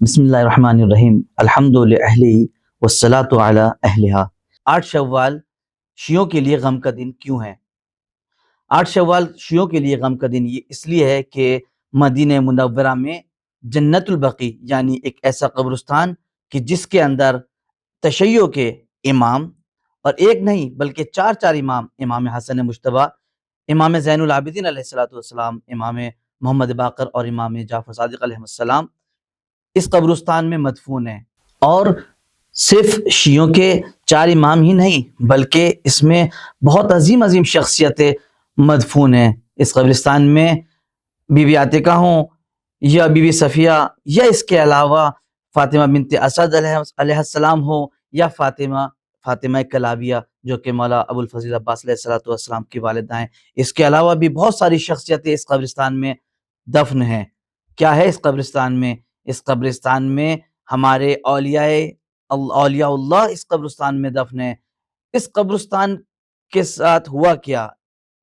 بسم اللہ الرحمن الرحیم الحمد للہ والصلاة علی اہلہا۔ 8 شوال شیعوں کے لیے غم کا دن کیوں ہے؟ 8 شوال شیعوں کے لیے غم کا دن یہ اس لیے ہے کہ مدینہ منورہ میں جنت البقیع یعنی ایک ایسا قبرستان کہ جس کے اندر تشیع کے امام اور ایک نہیں بلکہ چار امام، امام حسن مجتبیٰ، امام زین العابدین علیہ السلام، امام محمد باقر اور امام جعفر صادق علیہ السلام اس قبرستان میں مدفون ہیں۔ اور صرف شیعوں کے 4 امام ہی نہیں بلکہ اس میں بہت عظیم شخصیتیں مدفون ہیں اس قبرستان میں، بی بی عاتقہ ہوں یا بی بی صفیہ یا اس کے علاوہ فاطمہ بنت اسد علیہ السلام ہو یا فاطمہ کلابیہ جو کہ مولا ابو الفضل عباس علیہ السلام کی والدہ ہیں۔ اس کے علاوہ بھی بہت ساری شخصیتیں اس قبرستان میں دفن ہیں۔ کیا ہے اس قبرستان میں؟ اس قبرستان میں ہمارے اولیاء اللہ اس قبرستان میں دفن ہیں۔ اس قبرستان کے ساتھ ہوا کیا،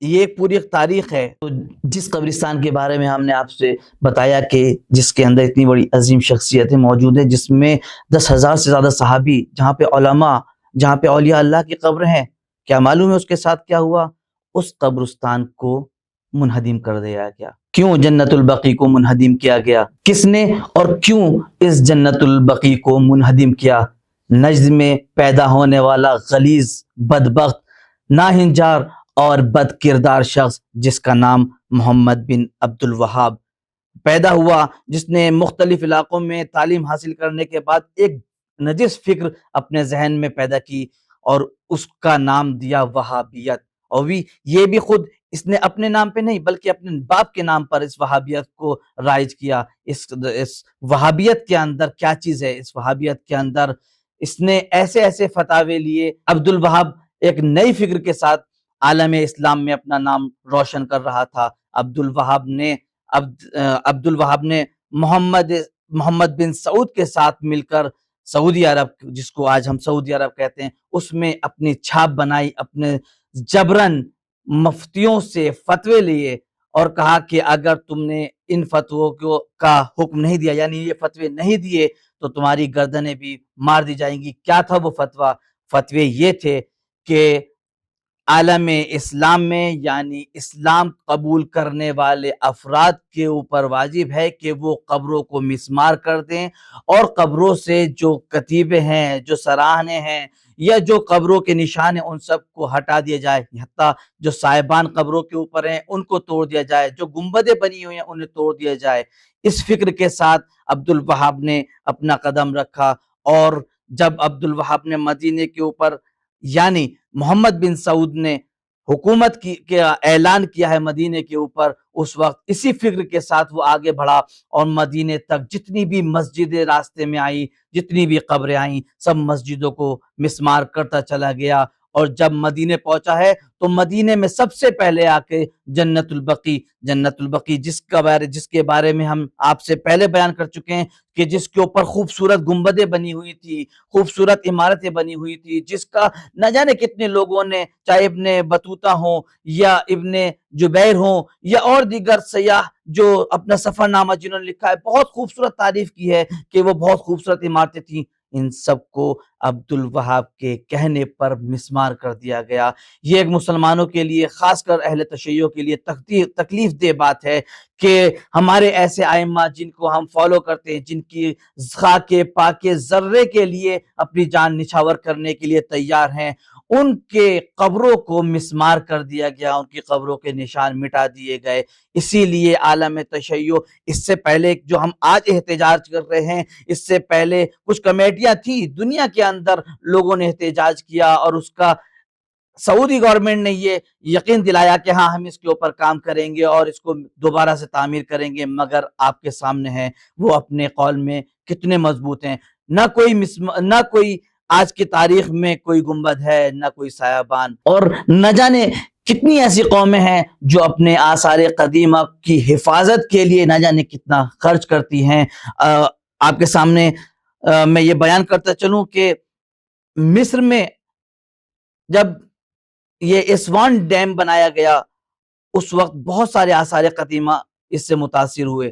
یہ پوری ایک تاریخ ہے۔ تو جس قبرستان کے بارے میں ہم نے آپ سے بتایا کہ جس کے اندر اتنی بڑی عظیم شخصیتیں موجود ہیں، جس میں 10,000 سے زیادہ صحابی، جہاں پہ علماء، جہاں پہ اولیاء اللہ کی قبر ہیں، کیا معلوم ہے اس کے ساتھ کیا ہوا؟ اس قبرستان کو منہدم کر دیا گیا۔ کیوں جنت البقیع کو منہدم کیا گیا؟ کس نے اور کیوں اس جنت البقیع کو منہدم کیا؟ نجد میں پیدا ہونے والا غلیظ، بدبخت، ناہنجار اور بد کردار شخص جس کا نام محمد بن عبد الوہاب پیدا ہوا، جس نے مختلف علاقوں میں تعلیم حاصل کرنے کے بعد ایک نجس فکر اپنے ذہن میں پیدا کی اور اس کا نام دیا وہابیت۔ اور یہ بھی خود اس نے اپنے نام پہ نہیں بلکہ اپنے باپ کے نام پر اس وہابیت کو رائج کیا۔ اس وہابیت کے اندر کیا چیز ہے؟ اس وہابیت کے اندر اس نے ایسے فتاوے لیے۔ عبد الوہاب ایک نئی فکر کے ساتھ عالم اسلام میں اپنا نام روشن کر رہا تھا۔ عبد الوہاب نے محمد بن سعود کے ساتھ مل کر سعودی عرب، جس کو آج ہم سعودی عرب کہتے ہیں، اس میں اپنی چھاپ بنائی، اپنے جبرن مفتیوں سے فتوے لیے اور کہا کہ اگر تم نے ان فتووں کا حکم نہیں دیا، یعنی یہ فتوے نہیں دیے، تو تمہاری گردنیں بھی مار دی جائیں گی۔ کیا تھا وہ فتوے یہ تھے کہ عالم اسلام میں یعنی اسلام قبول کرنے والے افراد کے اوپر واجب ہے کہ وہ قبروں کو مسمار کر دیں اور قبروں سے جو کتیبے ہیں، جو سراہنے ہیں یا جو قبروں کے نشان ہیں، ان سب کو ہٹا دیا جائے، حتیٰ جو سائبان قبروں کے اوپر ہیں ان کو توڑ دیا جائے، جو گنبدیں بنی ہوئی ہیں انہیں توڑ دیا جائے۔ اس فکر کے ساتھ عبد الوہاب نے اپنا قدم رکھا، اور جب عبد الوہاب نے مدینے کے اوپر یعنی محمد بن سعود نے حکومت کی اعلان کیا ہے مدینے کے اوپر، اس وقت اسی فکر کے ساتھ وہ آگے بڑھا اور مدینے تک جتنی بھی مسجدیں راستے میں آئیں، جتنی بھی قبریں آئیں، سب مسجدوں کو مسمار کرتا چلا گیا۔ اور جب مدینے پہنچا ہے تو مدینے میں سب سے پہلے آ کے جنت البقیع جس کے بارے میں ہم آپ سے پہلے بیان کر چکے ہیں کہ جس کے اوپر خوبصورت گنبدیں بنی ہوئی تھی، خوبصورت عمارتیں بنی ہوئی تھی، جس کا نہ جانے کتنے لوگوں نے، چاہے ابن بطوطہ ہوں یا ابن جبیر ہوں یا اور دیگر سیاح جو اپنا سفر نامہ جنہوں نے لکھا ہے، بہت خوبصورت تعریف کی ہے کہ وہ بہت خوبصورت عمارتیں تھیں۔ ان سب کو عبد الوہاب کے کہنے پر مسمار کر دیا گیا۔ یہ ایک مسلمانوں کے لیے، خاص کر اہل تشیع کے لیے تکلیف دہ بات ہے کہ ہمارے ایسے ائمہ جن کو ہم فالو کرتے ہیں، جن کی خاک پاک ذرے کے لیے اپنی جان نچھاور کرنے کے لیے تیار ہیں، ان کے قبروں کو مسمار کر دیا گیا، ان کی قبروں کے نشان مٹا دیے گئے۔ اسی لیے عالم تشیع اس سے پہلے جو ہم آج احتجاج کر رہے ہیں، اس سے پہلے کچھ کمیٹیاں تھیں دنیا کے اندر، لوگوں نے احتجاج کیا اور اس کا سعودی گورنمنٹ نے یہ یقین دلایا کہ ہاں ہم اس کے اوپر کام کریں گے اور اس کو دوبارہ سے تعمیر کریں گے، مگر آپ کے سامنے ہے وہ اپنے قول میں کتنے مضبوط ہیں۔ نہ کوئی آج کی تاریخ میں کوئی گنبد ہے، نہ کوئی سایبان، اور نہ جانے کتنی ایسی قومیں ہیں جو اپنے آثار قدیمہ کی حفاظت کے لیے نہ جانے کتنا خرچ کرتی ہیں۔ آپ کے سامنے میں یہ بیان کرتا چلوں کہ مصر میں جب یہ اسوان ڈیم بنایا گیا، اس وقت بہت سارے آثار قدیمہ اس سے متاثر ہوئے۔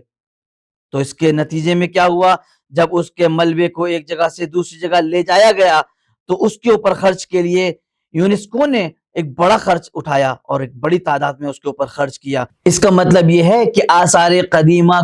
تو اس کے نتیجے میں کیا ہوا؟ جب اس کے ملبے کو ایک جگہ سے دوسری جگہ لے جایا گیا تو اس کے اوپر خرچ کے لیے یونیسکو نے ایک بڑا خرچ اٹھایا اور ایک بڑی تعداد میں اس کے اوپر خرچ کیا۔ اس کا مطلب یہ ہے کہ آثار قدیمہ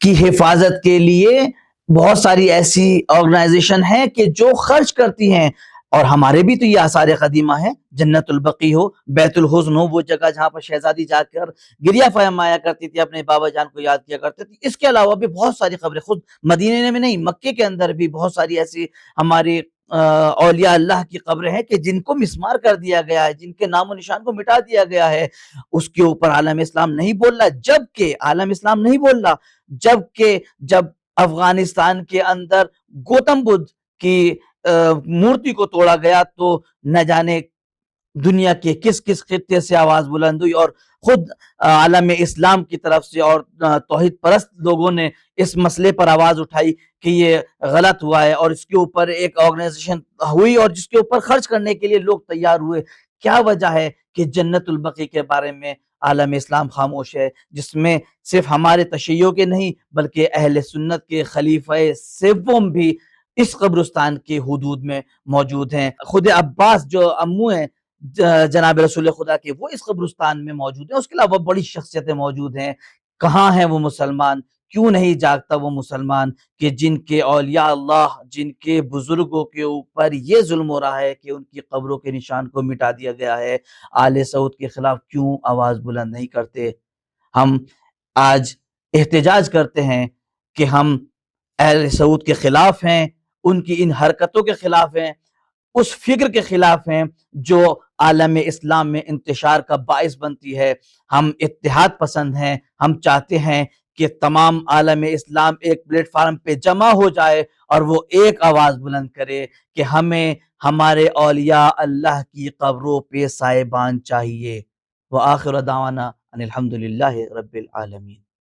کی حفاظت کے لیے بہت ساری ایسی آرگنائزیشن ہیں کہ جو خرچ کرتی ہیں، اور ہمارے بھی تو یہ آثار قدیمہ ہیں، جنت البقیع ہو، بیت الحزن ہو، وہ جگہ جہاں پر شہزادی جا کر گریہ فرمایا کرتی تھی، اپنے بابا جان کو یاد کیا کرتے تھی۔ اس کے علاوہ بھی بہت ساری خبریں، خود مدینے میں نہیں، مکے کے اندر بھی بہت ساری ایسی ہماری اولیاء اللہ کی قبریں ہیں کہ جن کو مسمار کر دیا گیا ہے، جن کے نام و نشان کو مٹا دیا گیا ہے۔ اس کے اوپر عالم اسلام نہیں بول رہا، جبکہ عالم اسلام نہیں بول رہا، جبکہ جب افغانستان کے اندر گوتم بدھ کی مورتی کو توڑا گیا تو نہ جانے دنیا کے کس کس خطے سے آواز بلند ہوئی، اور خود عالم اسلام کی طرف سے اور توحید پرست لوگوں نے اس مسئلے پر آواز اٹھائی کہ یہ غلط ہوا ہے، اور اس کے اوپر ایک آرگنائزیشن ہوئی اور جس کے اوپر خرچ کرنے کے لیے لوگ تیار ہوئے۔ کیا وجہ ہے کہ جنت البقیع کے بارے میں عالم اسلام خاموش ہے، جس میں صرف ہمارے تشیعوں کے نہیں بلکہ اہل سنت کے خلیفہ سوم بھی اس قبرستان کے حدود میں موجود ہیں۔ خود عباس جو امو ہیں جناب رسول خدا کے، وہ اس قبرستان میں موجود ہیں۔ اس کے علاوہ بڑی شخصیتیں موجود ہیں۔ کہاں ہیں وہ مسلمان؟ کیوں نہیں جاگتا وہ مسلمان کہ جن کے اولیاء اللہ، جن کے بزرگوں کے اوپر یہ ظلم ہو رہا ہے کہ ان کی قبروں کے نشان کو مٹا دیا گیا ہے، آل سعود کے خلاف کیوں آواز بلند نہیں کرتے؟ ہم آج احتجاج کرتے ہیں کہ ہم اہل سعود کے خلاف ہیں، ان کی ان حرکتوں کے خلاف ہیں، اس فکر کے خلاف ہیں جو عالم اسلام میں انتشار کا باعث بنتی ہے۔ ہم اتحاد پسند ہیں، ہم چاہتے ہیں کہ تمام عالم اسلام ایک پلیٹ فارم پہ جمع ہو جائے اور وہ ایک آواز بلند کرے کہ ہمیں ہمارے اولیاء اللہ کی قبروں پہ سائبان چاہیے۔ وآخر دعوانا ان الحمدللہ رب العالمین۔